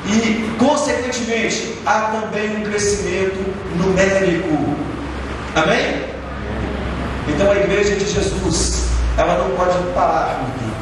e, consequentemente, há também um crescimento numérico. Amém? Então a igreja de Jesus, ela não pode parar no tempo.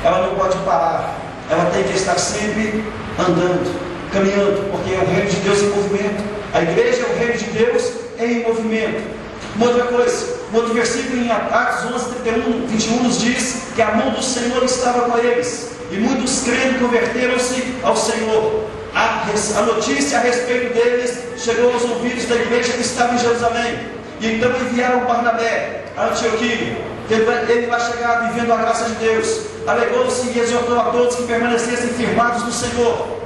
Ela não pode parar. Ela tem que estar sempre andando, caminhando, porque é o reino de Deus em movimento. A igreja é o reino de Deus em movimento. Uma outra coisa, um outro versículo em Atos 11, 31, 21 nos diz que a mão do Senhor estava com eles, e muitos crendo converteram-se ao Senhor. A notícia a respeito deles chegou aos ouvidos da igreja que estava em Jerusalém, e então enviaram Barnabé a Antioquia. Ele lá chegado e vendo a graça de Deus, alegrou-se e exortou a todos que permanecessem firmados no Senhor,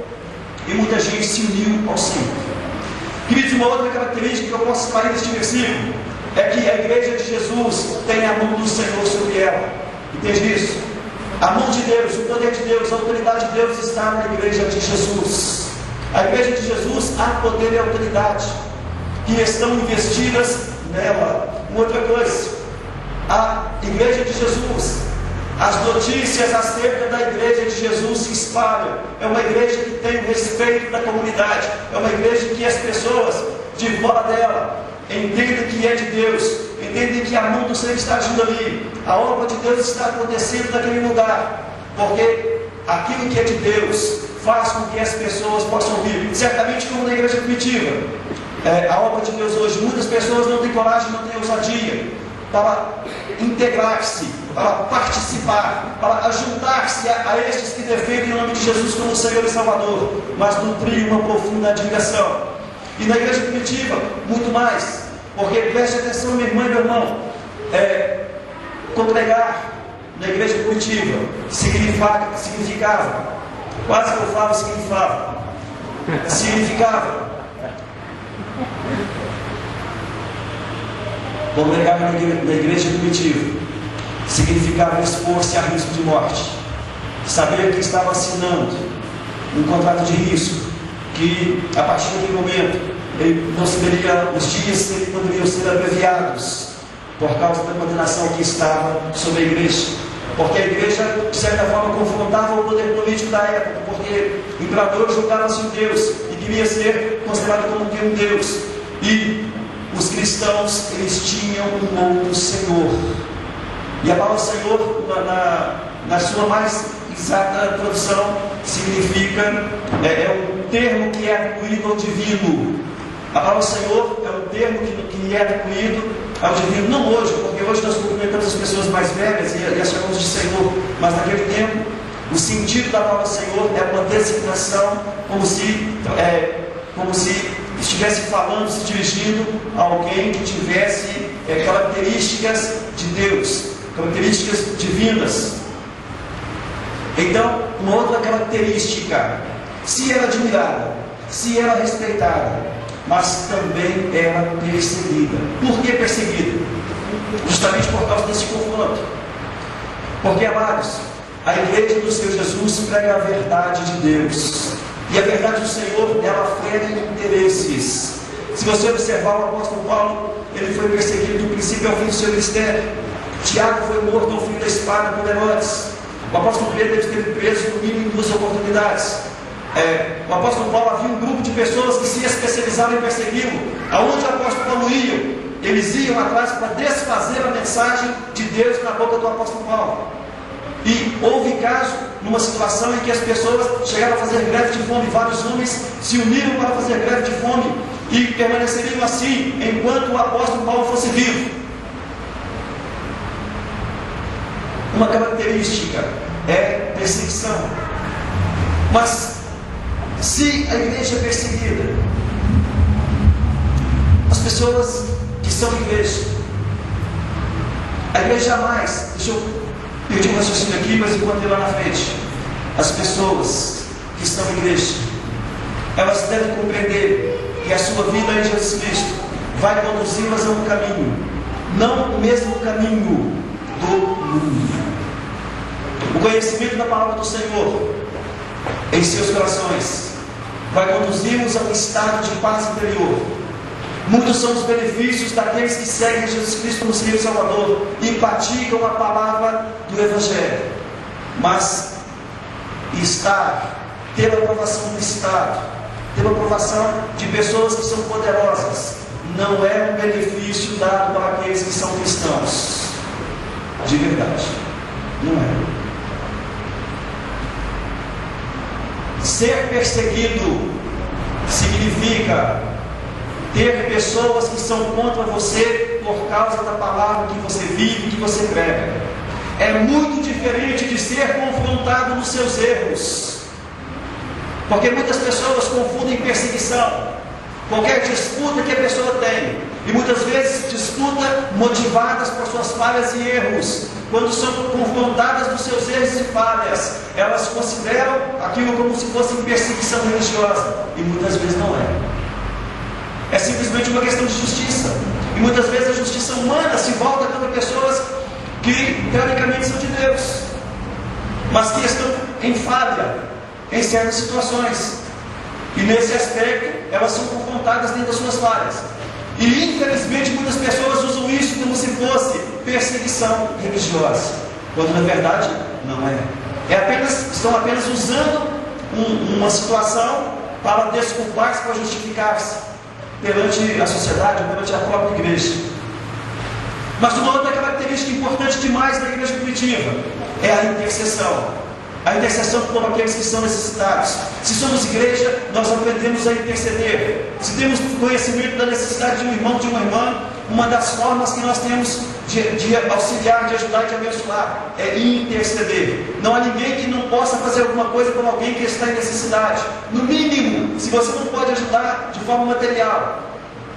e muita gente se uniu ao Senhor. Queridos, uma outra característica que eu posso extrair deste versículo é que a igreja de Jesus tem a mão do Senhor sobre ela. Entende isso? A mão de Deus, o poder de Deus, a autoridade de Deus está na igreja de Jesus. A igreja de Jesus, há poder e autoridade que estão investidas nela. Uma outra coisa, a igreja de Jesus, as notícias acerca da igreja de Jesus se espalham. É uma igreja que tem o respeito da comunidade. É uma igreja que as pessoas de fora dela entendem que é de Deus, entendem que a mão do Senhor está agindo ali, a obra de Deus está acontecendo naquele lugar, porque aquilo que é de Deus faz com que as pessoas possam vir. Certamente, como na igreja primitiva, a obra de Deus hoje, muitas pessoas não têm coragem, não têm ousadia para integrar-se, para participar, para juntar-se a estes que defendem o nome de Jesus como Senhor e Salvador, mas nutrir uma profunda admiração. E na igreja primitiva, muito mais, porque preste atenção, minha irmã e meu irmão, congregar na igreja primitiva significava, quase que eu falo significava congregar na igreja primitiva significava expor-se a risco de morte, saber que estava assinando um contrato de risco, que a partir daquele momento ele não saberia, os dias que poderiam ser abreviados por causa da condenação que estava sobre a igreja, porque a igreja de certa forma confrontava o poder político da época, porque o imperador julgava-se um Deus e queria ser considerado como que um Deus, e os cristãos eles tinham um outro Senhor, e a palavra Senhor na sua mais exata tradução significa, um termo que é atribuído ao divino. A palavra Senhor é um termo que é atribuído ao divino, não hoje, porque hoje nós cumprimentamos as pessoas mais velhas e as chamamos de Senhor, mas naquele tempo o sentido da palavra Senhor é uma designação, como se estivesse falando, se dirigindo a alguém que tivesse características de Deus, características divinas. Então, uma outra característica, se era admirada, se era respeitada, mas também era perseguida. Por que perseguida? Justamente por causa desse confronto. Porque, amados, a igreja do Senhor Jesus prega a verdade de Deus, e a verdade do Senhor, ela frena interesses. Se você observar, o apóstolo Paulo, ele foi perseguido do princípio ao fim do seu ministério. Tiago foi morto ao fim da espada por Herodes. O apóstolo Pedro esteve preso no mínimo em 2 oportunidades. O apóstolo Paulo, havia um grupo de pessoas que se especializavam em persegui-lo. Aonde o apóstolo Paulo ia, eles iam atrás para desfazer a mensagem de Deus na boca do apóstolo Paulo. E houve caso, numa situação em que as pessoas chegaram a fazer greve de fome, vários homens se uniram para fazer greve de fome e permaneceriam assim enquanto o apóstolo Paulo fosse vivo. Uma característica é perseguição. Mas se a igreja é perseguida, as pessoas que são igreja, a igreja jamais, deixa eu perdi um raciocínio aqui, mas enquanto lá na frente, as pessoas que estão em igreja, elas devem compreender que a sua vida em Jesus Cristo vai conduzi-las a um caminho, não o mesmo caminho do mundo. O conhecimento da palavra do Senhor em seus corações vai conduzir-nos a um estado de paz interior. Muitos são os benefícios daqueles que seguem Jesus Cristo como Senhor e Salvador e praticam a palavra do Evangelho. Mas estar ter a aprovação do Estado, ter a aprovação de pessoas que são poderosas, não é um benefício dado para aqueles que são cristãos. De verdade, não é. Ser perseguido significa ter pessoas que são contra você por causa da palavra que você vive, que você prega. É muito diferente de ser confrontado nos seus erros, porque muitas pessoas confundem perseguição, qualquer disputa que a pessoa tem, e muitas vezes disputa motivadas por suas falhas e erros. Quando são confrontadas nos seus erros e falhas, elas consideram aquilo como se fosse perseguição religiosa, e muitas vezes não é. É simplesmente uma questão de justiça, e muitas vezes a justiça humana se volta contra pessoas que teoricamente são de Deus, mas que estão em falha em certas situações, e nesse aspecto elas são confrontadas dentro das suas falhas. E infelizmente muitas pessoas usam isso como se fosse perseguição religiosa, quando na verdade não é. Estão apenas usando uma situação para desculpar-se, para justificar-se perante a sociedade, perante a própria igreja. Mas uma outra característica importante demais da igreja primitiva é a intercessão. A intercessão por aqueles que são necessitados. Se somos igreja, nós aprendemos a interceder. Se temos conhecimento da necessidade de um irmão, de uma irmã, uma das formas que nós temos de auxiliar, de ajudar, de abençoar, é interceder. Não há ninguém que não possa fazer alguma coisa por alguém que está em necessidade. No mínimo, se você não pode ajudar de forma material,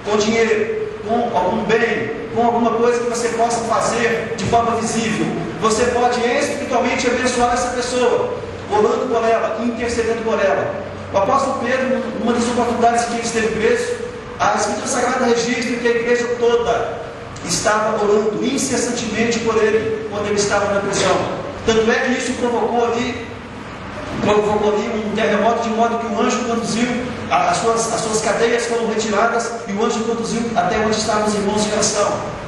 com dinheiro, com algum bem, com alguma coisa que você possa fazer de forma visível, você pode espiritualmente abençoar essa pessoa, orando por ela, intercedendo por ela. O apóstolo Pedro, numa das oportunidades que ele esteve preso, a Escritura Sagrada registra que a igreja toda estava orando incessantemente por ele, quando ele estava na prisão. Tanto é que isso provocou ali um terremoto, de modo que o anjo conduziu, as suas cadeias foram retiradas, e o anjo conduziu até onde estavam os irmãos de oração.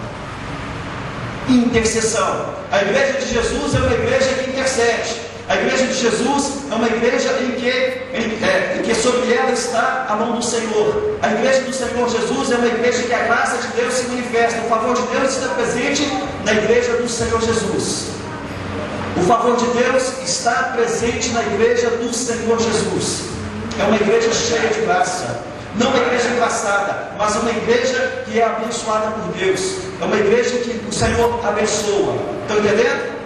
Intercessão. A igreja de Jesus é uma igreja que intercede. A igreja de Jesus é uma igreja em que sobre ela está a mão do Senhor. A igreja do Senhor Jesus é uma igreja que a graça de Deus se manifesta. O favor de Deus está presente na igreja do Senhor Jesus. O favor de Deus está presente na igreja do Senhor Jesus. É uma igreja cheia de graça. Não uma igreja engraçada, mas uma igreja que é abençoada por Deus. É uma igreja que o Senhor abençoa. Estão entendendo?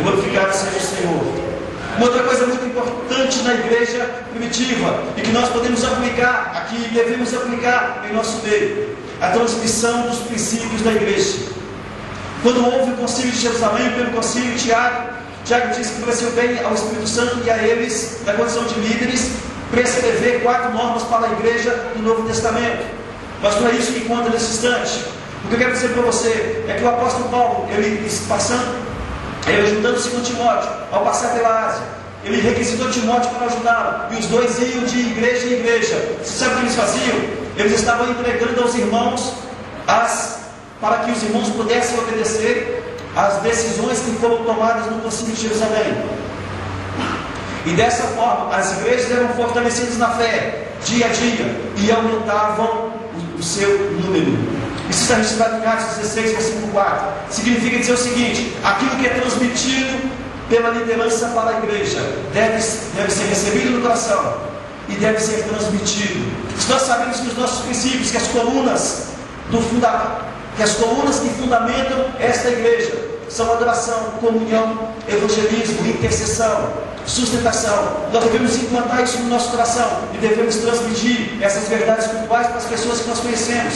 Glorificado seja o Senhor. Uma outra coisa muito importante na igreja primitiva, e que nós podemos aplicar aqui, devemos aplicar em nosso meio, a transmissão dos princípios da igreja. Quando houve o concílio de Jerusalém, pelo concílio, Tiago disse que pareceu bem ao Espírito Santo e a eles, na condição de líderes, prescrever 4 normas para a igreja do Novo Testamento. Mas não é isso que conta nesse instante. O que eu quero dizer para você é que o apóstolo Paulo, ele ajudando-se com Timóteo, ao passar pela Ásia, ele requisitou Timóteo para ajudá-lo, e os dois iam de igreja em igreja. Você sabe o que eles faziam? Eles estavam entregando aos irmãos para que os irmãos pudessem obedecer às decisões que foram tomadas no concílio de Jerusalém. E dessa forma, as igrejas eram fortalecidas na fé, dia a dia, e aumentavam o seu número. Isso está registrado em Atos 16, versículo 4. Significa dizer o seguinte: aquilo que é transmitido pela liderança para a igreja deve ser recebido no coração e deve ser transmitido. Se nós sabemos que os nossos princípios, que as colunas que fundamentam esta igreja são adoração, comunhão, evangelismo, intercessão, sustentação, nós devemos implantar isso no nosso coração e devemos transmitir essas verdades espirituais para as pessoas que nós conhecemos.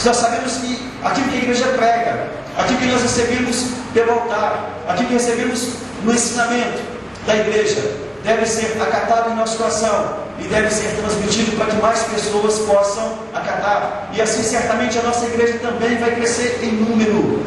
Nós sabemos que aquilo que a igreja prega, aquilo que nós recebemos pelo altar, aquilo que recebemos no ensinamento da igreja, deve ser acatado em nosso coração e deve ser transmitido para que mais pessoas possam acatar. E assim certamente a nossa igreja também vai crescer em número.